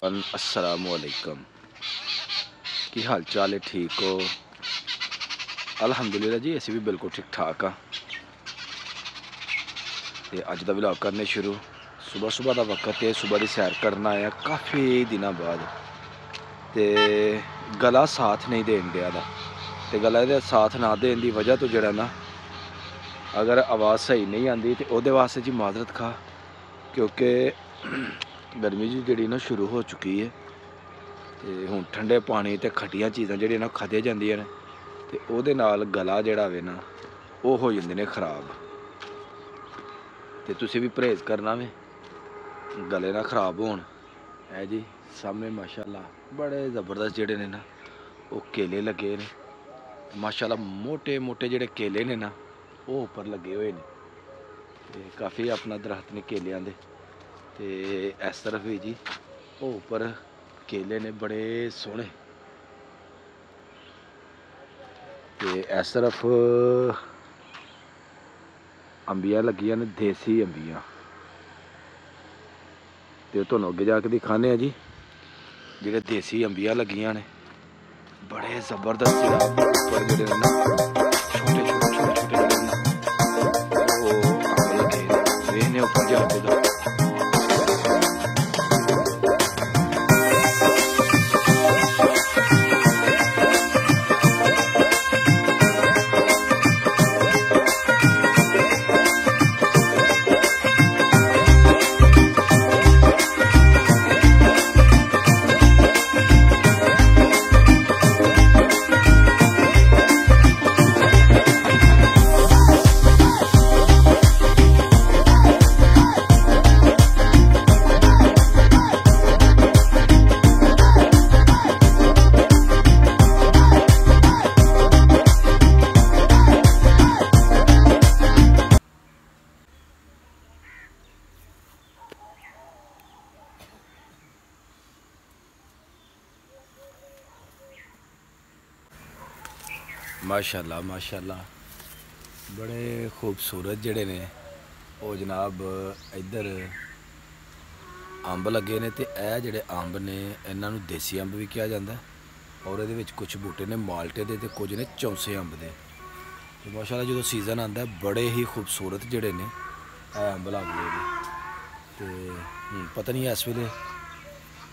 अस्सलामुअलैकुम। की हाल चाल है? ठीक हो? अल्हम्दुलिल्लाह जी, असी भी बिल्कुल ठीक ठाक हाँ। तो अज का व्लॉग करने शुरू। सुबह सुबह का वक्त है, सुबह की सैर करना आया काफ़ी दिनों बाद। तो गला साथ नहीं देन दिया दा। तो गला दे साथ ना देने की वजह तो जरा ना, अगर आवाज़ सही नहीं आती तो वो वास्ते जी माजरत खा, क्योंकि गर्मी जी जी ना शुरू हो चुकी है। तो हुण ठंडे पानी तो खट्टियां चीज़ां जिहड़ियां ना खादियां जांदियां ने, ते ओहदे नाल गला जिहड़ा वे ना वो हो जांदे ने खराब। तो तुसीं भी परहेज़ करना वे गले ना खराब होण। है जी सामने माशाअल्लाह बड़े ज़बरदस्त जिहड़े ने ना वो केले लगे ने। माशाअल्लाह मोटे मोटे जिहड़े केले ने ना वो उपर लगे हुए ने। ते काफ़ी अपना दरख्त ने केलियां दे। ते इस तरफ भी जी वो उपर केले ने बड़े सोहने। ते इस तरफ अंबियां लगियां ने, देसी अंबियां। तो तुहानूं अगे जाके दिखाने जी जेह्ड़े देसी अंबियां लगियां ने, बड़े जबरदस्त उपर जेह्ड़े ने ना छोटे छोटे छोटे छोटे जेह्ड़े ना वो अंब लगे ने। वेखने उपर जाके दा माशाअल्लाह माशाअल्लाह बड़े खूबसूरत जड़े ने वो जनाब इधर अंब लगे ने। तो यह जड़े अंब ने इन्हों देसी अंब भी कहा जाता है, और ये कुछ बूटे ने माल्टे के, कुछ ने चौंसे अंब के। तो माशाअल्लाह जो सीजन आता है बड़े ही खूबसूरत जड़े ने अंब लगते हैं। तो पता नहीं इस वेले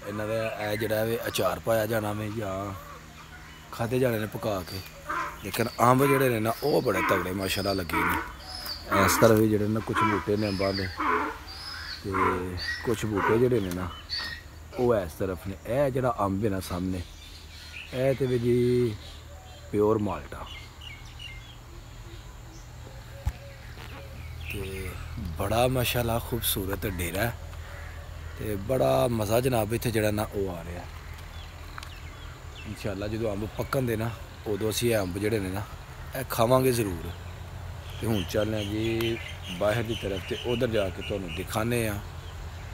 इन्हों का जड़ा अचार पाया जाना में या खाधे जाने ने पका के, लेकिन अंब जड़े ने ना वो बड़े तगड़े माशाअल्लाह लगे ने। इस तरह भी जड़े ना कुछ बूटे ने अंबां दे, ते कुछ बूटे जड़े ने ना वो इस तरफ ने। यह जड़ा अंब है ना सामने, यह तो जी प्योर माल्टा। ते बड़ा माशाअल्लाह खूबसूरत डेरा है, ते बड़ा मज़ा जनाब इत्थे जड़ा ना वो आ रहा है। इंशाअल्लाह जो अंब पक्कन दे ना उदों असीं अंब जड़े ने ना खावांगे जरूर। तो हुण चलने जी बाहर की तरफ, तो उधर जाके तुहानूं दिखाने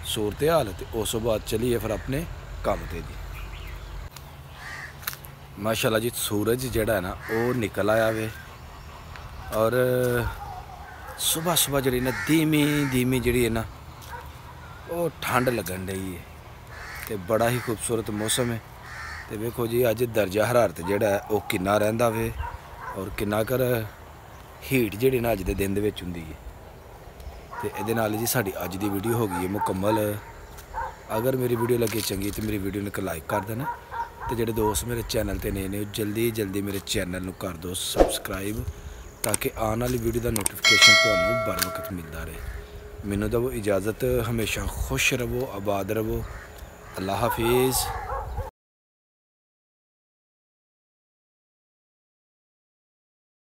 सूरत हाल, तो उस बाद चलिए फिर अपने काम ते जी। माशाअल्लाह जी सूरज जड़ा है ना वो निकल आया वे, और सुबह सुबह जी ना धीमी धीमी जी है ना वो ठंड लगन रही है। तो बड़ा ही खूबसूरत मौसम है। तो वेखो जी अज दर्जा हरारत जड़ा है वो किन्ना रहिंदा वे, और किन्ना कर हीट जी ना अज के दिन हुंदी है। तो ये जी साड़ी अज की वीडियो हो गई है मुकम्मल। अगर मेरी वीडियो लगे चंगी तो मेरी वीडियो को लाइक कर देना, तो जोड़े दोस्त मेरे चैनल पर नए ने जल्दी जल्दी मेरे चैनल को कर दो सबसक्राइब, ताकि आने वाली वीडियो का नोटिफिकेशन तुम्हें बर वक्त मिलता रहे। मैनू दवो इजाज़त, हमेशा खुश रवो, आबाद रवो। अल्लाह हाफिज़।